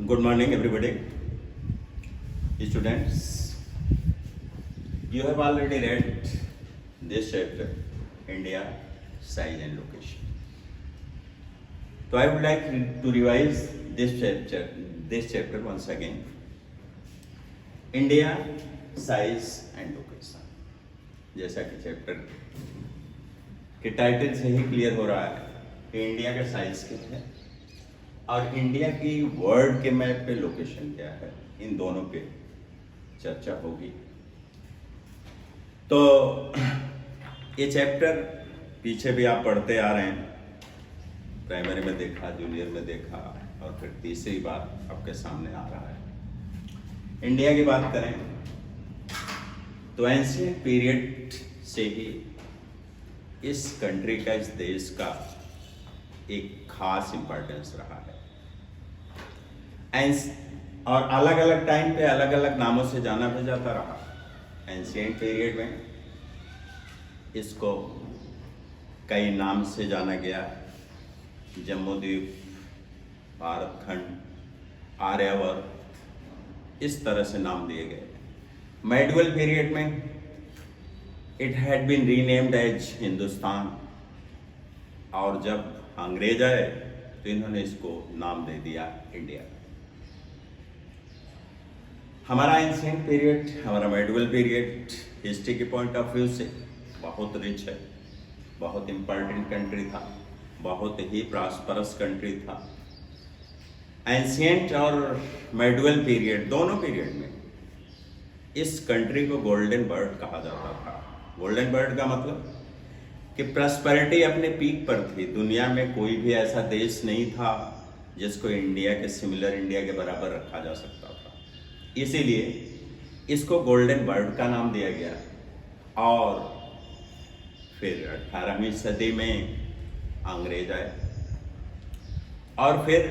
Good morning, everybody. Students, you have already read this chapter, India, Size and Location. So I would like to revise this chapter once again. India, Size and Location. जैसा कि chapter के title से ही clear हो रहा है कि India का size कितना है और इंडिया की वर्ल्ड के मैप पे लोकेशन क्या है, इन दोनों पे चर्चा होगी। तो ये चैप्टर पीछे भी आप पढ़ते आ रहे हैं, प्राइमरी में देखा, जूनियर में देखा और फिर तीसरी बार आपके सामने आ रहा है। इंडिया की बात करें तो एंशिएंट पीरियड से ही इस कंट्री का, इस देश का एक खास इंपॉर्टेंस रहा है और अलग अलग टाइम पे अलग अलग नामों से जाना भी जाता रहा। एंशिएंट पीरियड में इसको कई नाम से जाना गया, जम्बूद्वीप, भारत खंड, आर्यावर्त, इस तरह से नाम दिए गए। मेडिवल पीरियड में it had been renamed as Hindustan, और जब अंग्रेज आए तो इन्होंने इसको नाम दे दिया इंडिया। हमारा एंशिएंट पीरियड, हमारा मेडिवल पीरियड हिस्ट्री के पॉइंट ऑफ व्यू से बहुत रिच है, बहुत इंपॉर्टेंट कंट्री था, बहुत ही प्रॉस्परस कंट्री था। एंशिएंट और मेडिवल पीरियड, दोनों पीरियड में इस कंट्री को गोल्डन बर्ड कहा जाता था। गोल्डन बर्ड का मतलब कि प्रॉस्पेरिटी अपने पीक पर थी। दुनिया में कोई भी ऐसा देश नहीं था जिसको इंडिया के सिमिलर, इंडिया के बराबर रखा जा सकता था। इसीलिए इसको गोल्डन बर्ड का नाम दिया गया। और फिर 18वीं सदी में अंग्रेज आए और फिर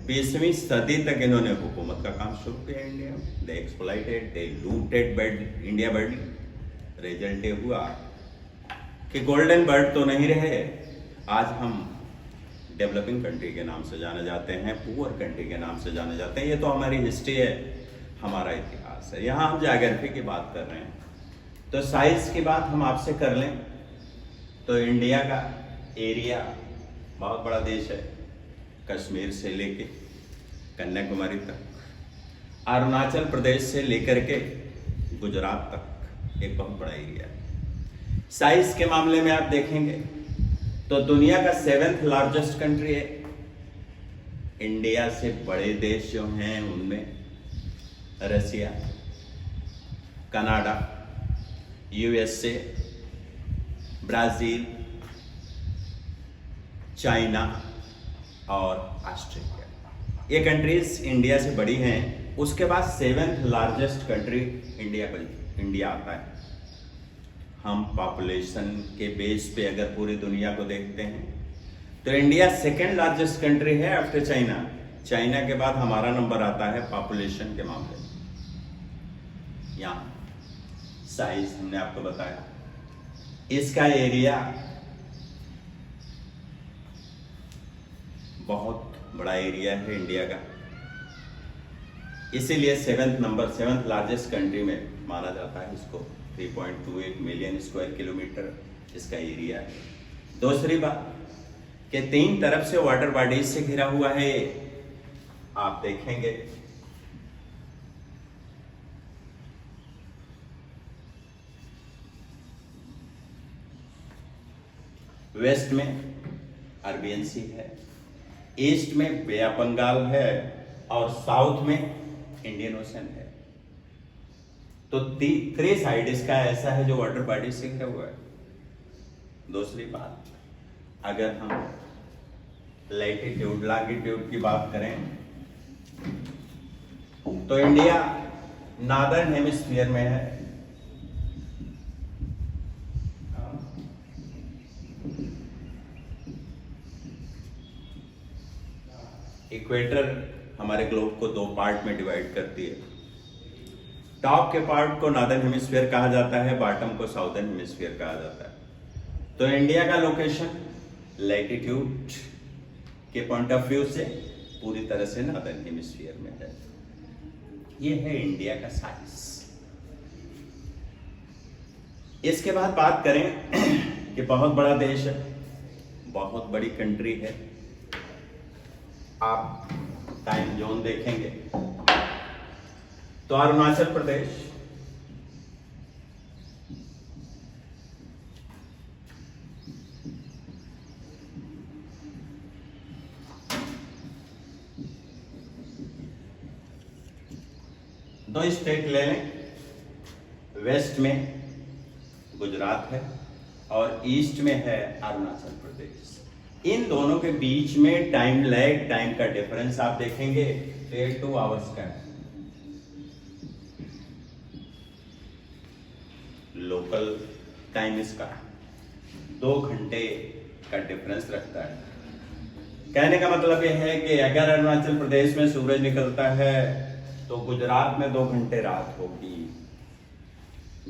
20वीं सदी तक इन्होंने हुकूमत का काम शुरू किया इंडिया में। दे एक्सप्लॉइटेड, दे लूटेड इंडिया बर्ड। रिजल्ट ये हुआ कि गोल्डन बर्ड तो नहीं रहे, आज हम डेवलपिंग कंट्री के नाम से जाने जाते हैं, पुअर कंट्री के नाम से जाने जाते हैं। ये तो हमारी हिस्ट्री है, हमारा इतिहास है। यहाँ हम ज्योग्राफी की बात कर रहे हैं, तो साइज की बात हम आपसे कर लें तो इंडिया का एरिया बहुत बड़ा देश है, कश्मीर से लेके कन्याकुमारी तक, अरुणाचल प्रदेश से लेकर के गुजरात तक एक बहुत बड़ा एरिया है। साइज के मामले में आप देखेंगे तो दुनिया का 7th लार्जेस्ट कंट्री है। इंडिया से बड़े देश जो हैं उनमें रसिया, कनाडा, यूएसए, ब्राजील, चाइना और ऑस्ट्रेलिया, ये कंट्रीज इंडिया से बड़ी हैं। उसके बाद 7th लार्जेस्ट कंट्री इंडिया आता है। हम पॉपुलेशन के बेस पे अगर पूरी दुनिया को देखते हैं तो इंडिया 2nd लार्जेस्ट कंट्री है आफ्टर चाइना। चाइना के बाद हमारा नंबर आता है पॉपुलेशन के मामले में। यहाँ साइज हमने आपको बताया, इसका एरिया बहुत बड़ा एरिया है इंडिया का, इसीलिए 7th लार्जेस्ट कंट्री में माना जाता है इसको। 3.28 मिलियन स्क्वायर किलोमीटर इसका एरिया है। दूसरी बात कि 3 तरफ से वाटर बॉडीज से घिरा हुआ है। आप देखेंगे वेस्ट में अरबियन सी है, ईस्ट में बे ऑफ बंगाल है और साउथ में इंडियन ओशन है। तो 3 साइड इसका ऐसा है जो वाटर बॉडी से घिरा हुआ है। दूसरी बात, अगर हम लैटिट्यूड, लॉन्गिट्यूड की बात करें तो इंडिया नॉर्दर्न हेमिस्फीयर में है। इक्वेटर हमारे ग्लोब को 2 पार्ट में डिवाइड करती है। टॉप के पार्ट को नॉर्दर्न हेमिस्फीयर कहा जाता है, बॉटम को साउदर्न हेमिस्फीयर कहा जाता है। तो इंडिया का लोकेशन लैटिट्यूड के पॉइंट ऑफ व्यू से पूरी तरह से नॉर्दर्न हेमिस्फीयर में है। ये है इंडिया का साइज। इसके बाद बात करें कि बहुत बड़ा देश है, बहुत बड़ी कंट्री है। आप टाइम जोन देखेंगे तो अरुणाचल प्रदेश दो स्टेट ले लें, वेस्ट में गुजरात है और ईस्ट में है अरुणाचल प्रदेश। इन दोनों के बीच में टाइम लैग, टाइम का डिफरेंस आप देखेंगे तो 2 आवर्स का है। लोकल टाइम इसका 2 घंटे का डिफरेंस रखता है। कहने का मतलब यह है कि अगर अरुणाचल प्रदेश में सूरज निकलता है तो गुजरात में 2 घंटे रात होगी।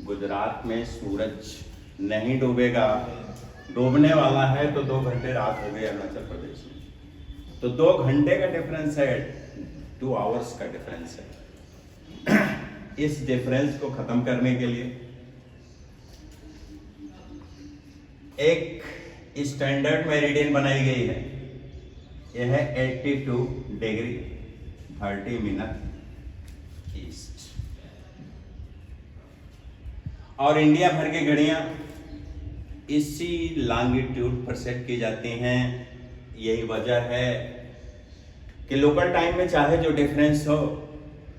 गुजरात में सूरज नहीं डूबेगा, डूबने वाला है तो 2 घंटे रात हो गई अरुणाचल प्रदेश में। तो 2 घंटे का डिफरेंस है, 2 आवर्स का डिफरेंस है। इस डिफरेंस को खत्म करने के लिए एक स्टैंडर्ड मेरिडियन बनाई गई है। यह है 82 डिग्री 30 मिनट ईस्ट। और इंडिया भर की घड़ियां इसी लॉन्गिट्यूड पर सेट की जाती हैं। यही वजह है कि लोकल टाइम में चाहे जो डिफरेंस हो,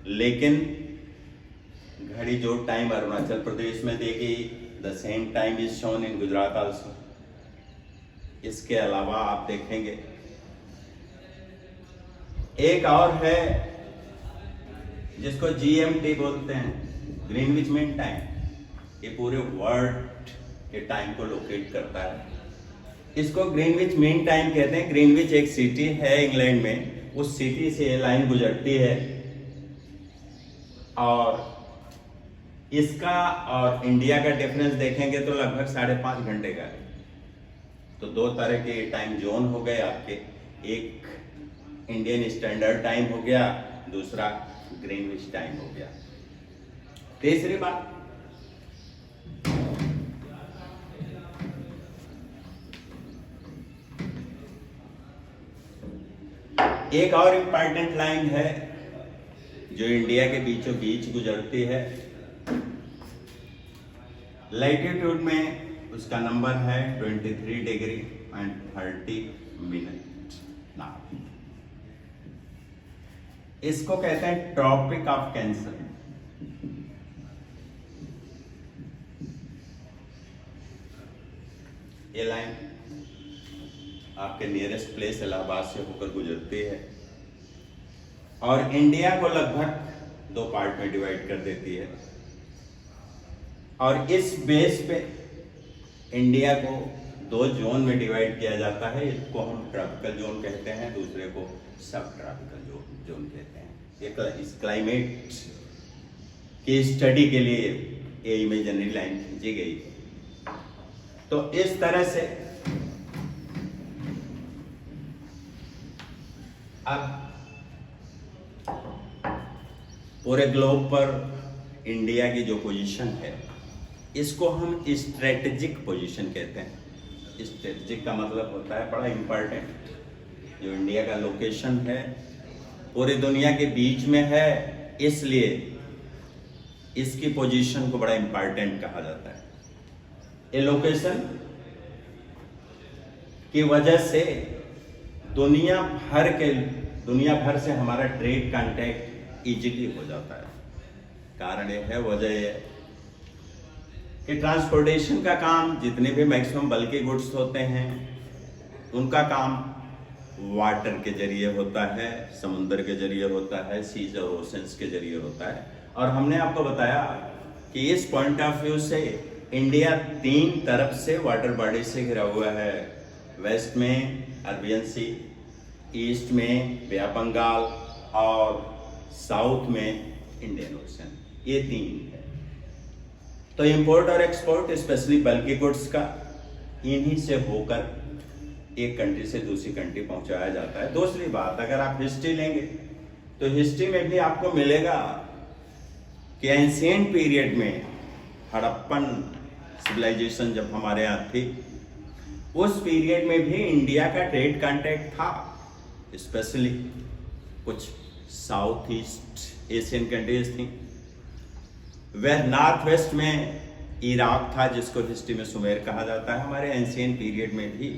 लेकिन घड़ी जो टाइम अरुणाचल प्रदेश में देगी, the same time is shown in Gujarat also. इसके अलावा आप देखेंगे एक और है जिसको GMT बोलते हैं, ग्रीनविच मीन टाइम। ये पूरे वर्ल्ड के टाइम को लोकेट करता है। इसको ग्रीनविच मीन टाइम कहते हैं। ग्रीनविच एक सिटी है इंग्लैंड में, उस सिटी से ये लाइन गुजरती है और इसका और इंडिया का डिफरेंस देखेंगे तो लगभग 5.5 घंटे का है। तो 2 तरह के टाइम जोन हो गए आपके, एक इंडियन स्टैंडर्ड टाइम हो गया, दूसरा ग्रीनविच टाइम हो गया। तीसरी बात, एक और इंपॉर्टेंट लाइन है जो इंडिया के बीचों बीच गुजरती है। लैटिट्यूड में उसका नंबर है 23 डिग्री एंड 30 मिनट नाउ। इसको कहते हैं ट्रॉपिक ऑफ कैंसर। ये लाइन आपके नियरेस्ट प्लेस इलाहाबाद से होकर गुजरती है और इंडिया को लगभग 2 पार्ट में डिवाइड कर देती है। और इस बेस पे इंडिया को 2 जोन में डिवाइड किया जाता है। एक को हम ट्रॉपिकल जोन कहते हैं, दूसरे को सब ट्रॉपिकल जोन कहते हैं। ये इस क्लाइमेट की स्टडी के लिए ये इमेजिनरी लाइन खींची गई। तो इस तरह से अब पूरे ग्लोब पर इंडिया की जो पोजीशन है, इसको हम स्ट्रेटेजिक पोजीशन कहते हैं। स्ट्रेटेजिक का मतलब होता है बड़ा इंपॉर्टेंट। जो इंडिया का लोकेशन है पूरी दुनिया के बीच में है, इसलिए इसकी पोजीशन को बड़ा इंपॉर्टेंट कहा जाता है। ये लोकेशन की वजह से दुनिया भर से हमारा ट्रेड कांटेक्ट इजीली हो जाता है। कारण ये है, वजह ये है कि ट्रांसपोर्टेशन का काम, जितने भी मैक्सिमम बल्कि गुड्स होते हैं उनका काम वाटर के जरिए होता है, समुद्र के जरिए होता है, सीज और ओशंस के जरिए होता है। और हमने आपको बताया कि इस पॉइंट ऑफ व्यू से इंडिया 3 तरफ से वाटर बॉडी से घिरा हुआ है। वेस्ट में अरबियन सी, ईस्ट में बे ऑफ बंगाल और साउथ में इंडियन ओशन। ये 3 है। तो इंपोर्ट और एक्सपोर्ट स्पेशली बल्कि गुड्स का इन्हीं से होकर एक कंट्री से दूसरी कंट्री पहुंचाया जाता है। दूसरी बात, अगर आप हिस्ट्री लेंगे तो हिस्ट्री में भी आपको मिलेगा कि एंशिएंट पीरियड में हड़प्पन सिविलाइजेशन जब हमारे यहाँ थी, उस पीरियड में भी इंडिया का ट्रेड कांटेक्ट था, स्पेशली कुछ साउथ ईस्ट एशियन कंट्रीज थी। वह नॉर्थ वेस्ट में इराक था, जिसको हिस्ट्री में सुमेर कहा जाता है। हमारे एंशिएंट पीरियड में भी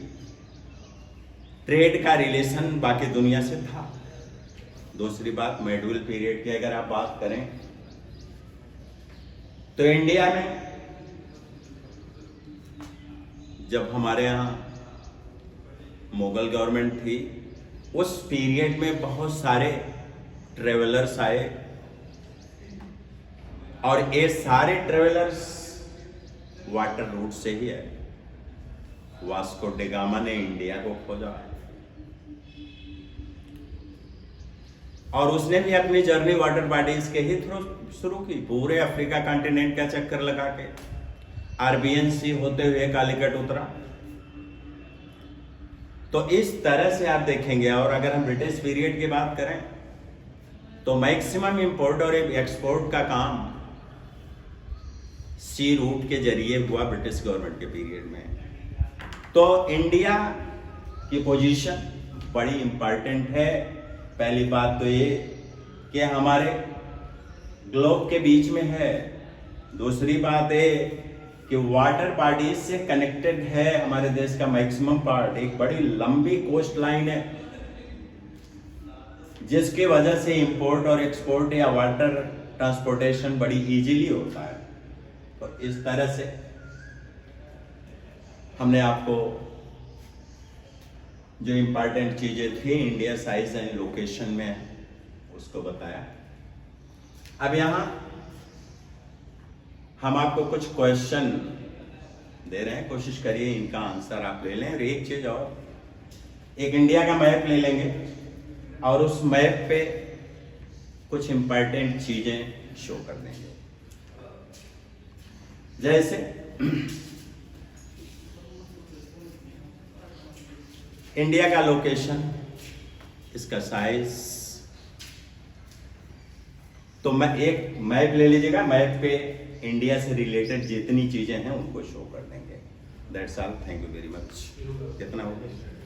ट्रेड का रिलेशन बाकी दुनिया से था। दूसरी बात, मेडुअल पीरियड की अगर आप बात करें तो इंडिया में जब हमारे यहाँ मुगल गवर्नमेंट थी, उस पीरियड में बहुत सारे ट्रेवलर्स आए और ये सारे ट्रेवलर्स वाटर रूट से ही आए। वास्को डी गामा ने इंडिया को खोजा और उसने भी अपनी जर्नी वाटर बॉडीज के ही थ्रू शुरू की, पूरे अफ्रीका कॉन्टिनेंट का चक्कर लगा के अरबियन सी होते हुए कालीकट उतरा। तो इस तरह से आप देखेंगे। और अगर हम ब्रिटिश पीरियड की बात करें तो मैक्सिमम इंपोर्ट और एक्सपोर्ट का काम सी रूट के जरिए हुआ ब्रिटिश गवर्नमेंट के पीरियड में। तो इंडिया की पोजीशन बड़ी इंपॉर्टेंट है। पहली बात तो ये कि हमारे ग्लोब के बीच में है। दूसरी बात ये कि वाटर बॉडीज से कनेक्टेड है हमारे देश का मैक्सिमम पार्ट। एक बड़ी लंबी कोस्ट लाइन है जिसकी वजह से इंपोर्ट और एक्सपोर्ट या वाटर ट्रांसपोर्टेशन बड़ी इजीली होता है। तो इस तरह से हमने आपको जो इंपॉर्टेंट चीजें थी इंडिया साइज एंड लोकेशन में उसको बताया। अब यहां हम आपको कुछ क्वेश्चन दे रहे हैं, कोशिश करिए इनका आंसर आप ले लें। और एक चीज और, एक इंडिया का मैप ले लेंगे और उस मैप पे कुछ इंपॉर्टेंट चीजें शो कर देंगे। जैसे इंडिया का लोकेशन, इसका साइज। तो मैं एक मैप ले लीजिएगा, मैप पे इंडिया से रिलेटेड जितनी चीजें हैं उनको शो कर देंगे। That's all, thank you very much. कितना हो गया?